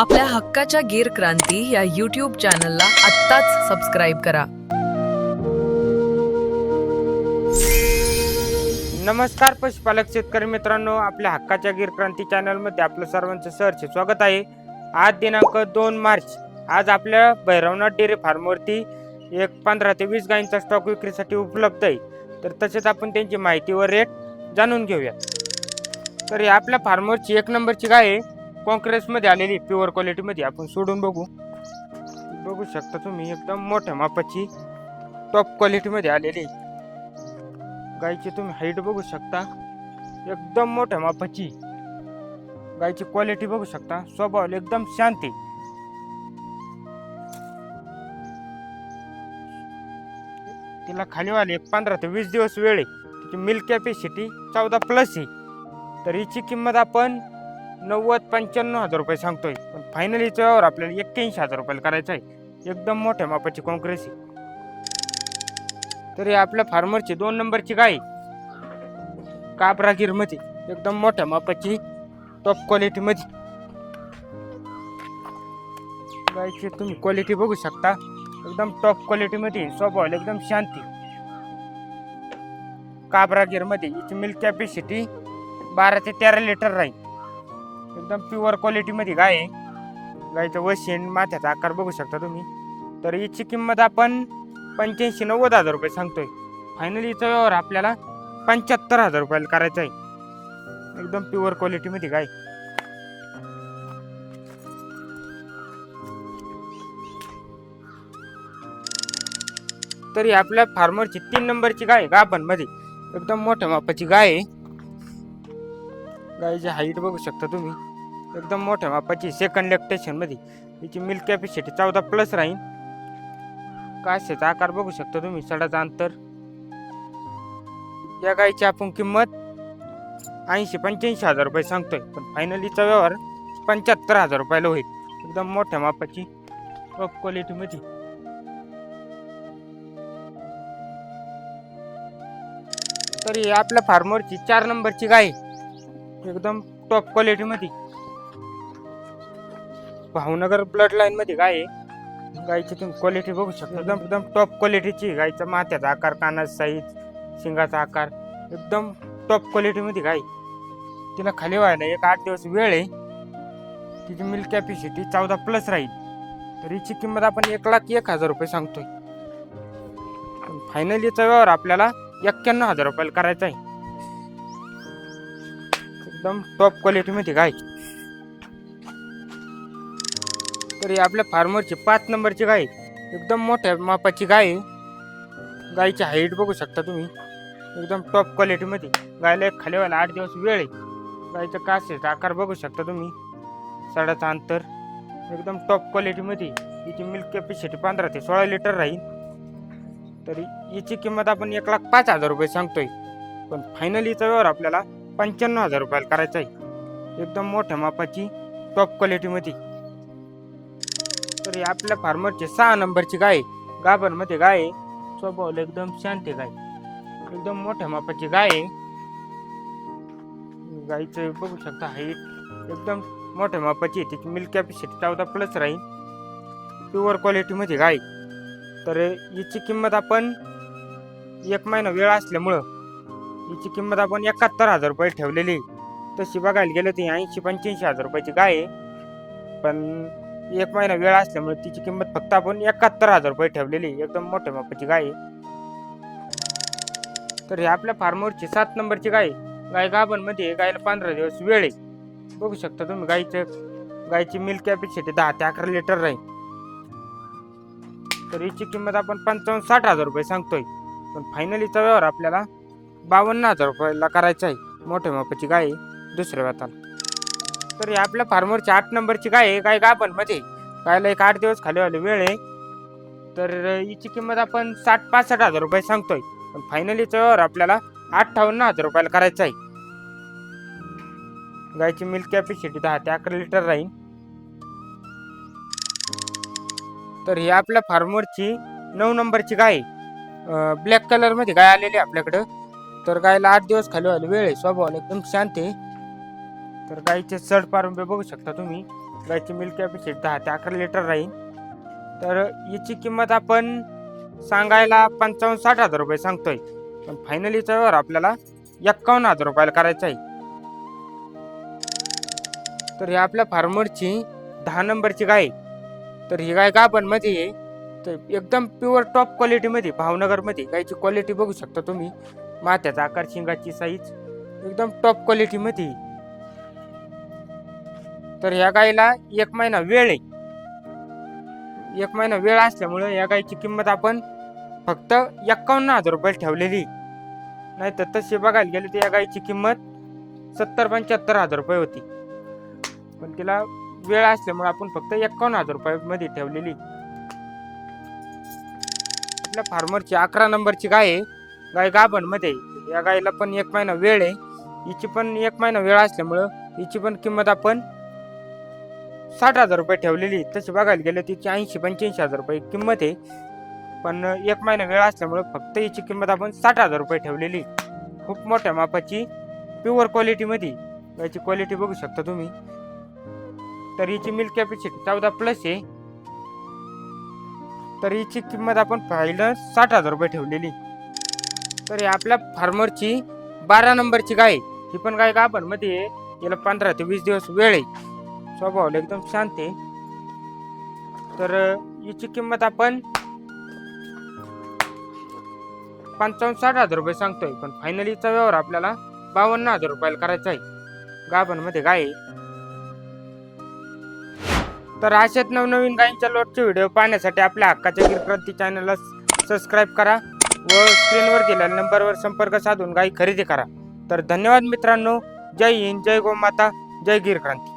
आपल्या हक्काच्या गीर क्रांती या YouTube चॅनलला आत्ताच सबस्क्राईब करा. नमस्कार पशुपालक शेतकरी मित्रांनो, आपल्या हक्काच्या गीर क्रांती चॅनलमध्ये आपलं सर्वांचं सहर्ष स्वागत आहे. आज दिनांक 2 मार्च. आज आपल्या भैरवनाथ डेअरी फार्मवरती एक 15 ते 20 गायींचा स्टॉक विक्रीसाठी उपलब्ध आहे. तर तसेच आपण त्यांची माहिती व रेट जाणून घेऊया. तर ही आपल्या फार्मवरची 1 नंबरची गाय आहे. कॉन्क्रेसमध्ये आलेली प्युअर क्वालिटीमध्ये. आपण सोडून बघू शकता तुम्ही, एकदम मोठ्या मापाची टॉप क्वालिटीमध्ये आलेली गायची तुम्ही हाईट बघू शकता, एकदम मोठ्या मापाची. गायची क्वालिटी बघू शकता, स्वभाव एकदम शांत आहे. तिला खालीवाले 15 ते 20 दिवस वेळ आहे. तिची मिल्क कॅपॅसिटी 14+ आहे. तर हिची किंमत आपण 90-95 हजार रुपये सांगतोय, पण फायनली याच्यावर आपल्याला 81,000 रुपयाला करायचं आहे. एकदम मोठ्या मापाची कॉन्क्रेस आहे. तर हे आपल्या फार्मरची 2 नंबरची गाय काबरागीर मध्ये, एकदम मोठ्या मापाची टॉप क्वालिटी मध्ये. गायची तुम्ही क्वालिटी बघू शकता, एकदम टॉप क्वालिटी मध्ये. स्वभाव एकदम शांती. काबरागीर मध्ये हिची मिल्क कॅपॅसिटी 12 ते 13 लिटर राहील. एकदम प्युअर क्वालिटी मध्ये गाय आहे. गायचं वशीन माथ्याचा आकार बघू शकता तुम्ही. तर हिची किंमत आपण 85-90 हजार रुपये सांगतोय. फायनली याचा व्यवहार आपल्याला 75,000 रुपयाला करायचा आहे. एकदम प्युअर क्वालिटी मध्ये गाय. तरी आपल्या फार्मरची 3 नंबरची गाय गाभण मध्ये, एकदम मोठ्या मापाची गाय आहे. गायची हाईट बघू शकता तुम्ही, एकदम मोठ्या मापाची. सेकंड लॅक्टेशन मध्ये. हिची मिल्क कॅपॅसिटी 14+ राहील. कासेचा आकार बघू शकता तुम्ही, सडाचं अंतर. या गायची आपण किंमत 80-85 हजार रुपये सांगतोय, पण फायनलीचा व्यवहार 75,000 रुपयाला होईल. एकदम मोठ्या मापाची टॉप क्वालिटी मध्ये. तरी आपल्या फार्मरची 4 नंबरची गाय, एकदम टॉप क्वालिटी मध्ये. भावनगर ब्लड लाईन मध्ये गाय आहे. गायची तुम्ही क्वालिटी बघू शकता, एकदम टॉप क्वालिटीची. गायचा माथ्याचा आकार, कानाचा साईज, शिंगाचा आकार, एकदम टॉप क्वालिटी मध्ये गाय. तिला खाली व्हायला 8 दिवस वेळ आहे. तिची मिल्क कॅपॅसिटी 14+ राहील. तर हिची किंमत आपण 1,01,000 रुपये सांगतोय, पण फायनलीचा व्यवहार आपल्याला 91,000 रुपयाला करायचा आहे. एकदम टॉप क्वालिटी मध्ये गाय. तरी आपल्या फार्मरची 5 नंबरची गाय, एकदम मोठ्या मापाची गाय. गायची हाईट बघू शकता तुम्ही, एकदम टॉप क्वालिटी मध्ये. गायला खाली व्हायला 8 दिवस वेळ आहे. गायचं कासेचा आकार बघू शकता तुम्ही, सडाचं अंतर, एकदम टॉप क्वालिटी मध्ये. हिची मिल्क कॅपॅसिटी 15 ते 16 लिटर राहील. तरी हिची किंमत आपण 1,05,000 रुपये सांगतोय, पण फायनलीचा व्यवहार आपल्याला 95,000 रुपयाला करायचा आहे. एकदम मोठ्या मापाची टॉप क्वालिटी मध्ये. तरी आपल्या फार्मरची 6 नंबरची गाय गाभण मध्ये गाय. स्वभाव एकदम शांत गाय, एकदम मोठ्या मापाची गाय. गायचं बघू शकता हाईट, एकदम मोठ्या मापाची. तिची मिल्क कॅपॅसिटी 14+ राहील. प्युअर क्वालिटी मध्ये गाय. तर हिची किंमत आपण 1 महिना वेळ असल्यामुळं हिची किंमत आपण 71,000 रुपये ठेवलेली. तशी बघायला गेलं तर 80-85 हजार रुपयाची गाय आहे, पण 1 महिना वेळ असल्यामुळे तिची किंमत फक्त आपण 71,000 रुपये ठेवलेली. एकदम मोठ्या मापाची गाय. तर हे आपल्या फार्मरची 7 नंबरची गाय गाभण मध्ये. गायला 15 दिवस वेळ आहे. बघू शकता तुम्ही गायची मिल्क कॅपॅसिटी 10 ते 11 लिटर राहील. तर हिची किंमत आपण 55-60 हजार रुपये सांगतोय, पण फायनलीचा व्यवहार आपल्याला 52,000 रुपयाला करायचा आहे. मोठ्या मापाची गाय दुसऱ्या व्यताला. तर हे आपल्या फार्मरची 8 नंबरची गाय गाभण मध्ये. गायला 8 दिवस खाली व्हायला वेळ आहे. तर हिची किंमत आपण 60-65 हजार रुपये सांगतोय, पण फायनलीचा व्यवहार आपल्याला 58,000 रुपयाला करायचा आहे. गायची मिल्क कॅपॅसिटी 10 ते 11 लिटर राहील. तर ही आपल्या फार्मरची 9 नंबरची गाय, ब्लॅक कलर मध्ये गाय आलेली आपल्याकडं. तर गायला 8 दिवस खाली व्हायला वेळ आहे. स्वभाव एकदम शांत आहे. तर गायचे सड पारुंबे बघू शकता तुम्ही, गायची मिल्क कॅपॅसिटी 10 ते 11 लिटर राहील. तर याची किंमत आपण सांगायला 55-60 हजार रुपये सांगतोय, पण फायनलीचा व्यवहार आपल्याला 51,000 रुपयाला करायचा आहे. तर ही आपल्या फार्मरची 10 नंबरची गाय आहे. तर ही गाय गाभणमध्ये आहे. तर एकदम प्युअर टॉप क्वालिटीमध्ये भावनगरमध्ये गायची क्वालिटी बघू शकता तुम्ही. माथ्याचा आकार, शिंगाची साईज एकदम टॉप क्वालिटीमध्ये. तर ह्या गायीला 1 महिना वेळ आहे. 1 महिना वेळ असल्यामुळे या गायची किंमत आपण फक्त 51,000 रुपये ठेवलेली. नाही तर तशी बघायला गेली तर या गायची किंमत 70-75 हजार रुपये होती, पण तिला वेळ असल्यामुळे आपण फक्त 51,000 रुपये मध्ये ठेवलेली. आपल्या फार्मरची 11 नंबरची गाय आहे. गाय गाभणमध्ये. या गायीला पण 1 महिना वेळ आहे. हिची पण 1 महिना वेळ असल्यामुळं हिची पण किंमत आपण 60,000 रुपये ठेवलेली. तशी बघायला गेलं तिची 80-85 हजार रुपये किंमत आहे, पण 1 महिना वेळ असल्यामुळं फक्त हिची किंमत आपण 60,000 रुपये ठेवलेली. खूप मोठ्या मापाची प्युअर क्वालिटीमध्ये याची क्वालिटी बघू शकता तुम्ही. तर हिची मिल्क कॅपॅसिटी 14+ आहे. तर हिची किंमत आपण फायनल 60,000 रुपये ठेवलेली. तर ही आपल्या फार्मरची 12 नंबरची गाय. ही पण गाय गाभणमध्ये आहे. याला 15 ते 20 दिवस वेळ आहे. स्वभावाला एकदम शांत आहे. तर हिची किंमत आपण 55-60 हजार रुपये सांगतोय, पण फायनलीचा व्यवहार आपल्याला 52,000 रुपयाला करायचा आहे. गाभणमध्ये गाय आहे. तर अशाच नवनवीन गायींच्या लोटचे व्हिडिओ पाहण्यासाठी आपल्या हक्काच्या गीर क्रांती चॅनलला सबस्क्राईब करा व स्क्रीनवर दिलेल्या नंबरवर संपर्क साधून गायी खरेदी करा. तर धन्यवाद मित्रांनो. जय हिंद, जय गोमाता, जय गीर क्रांती.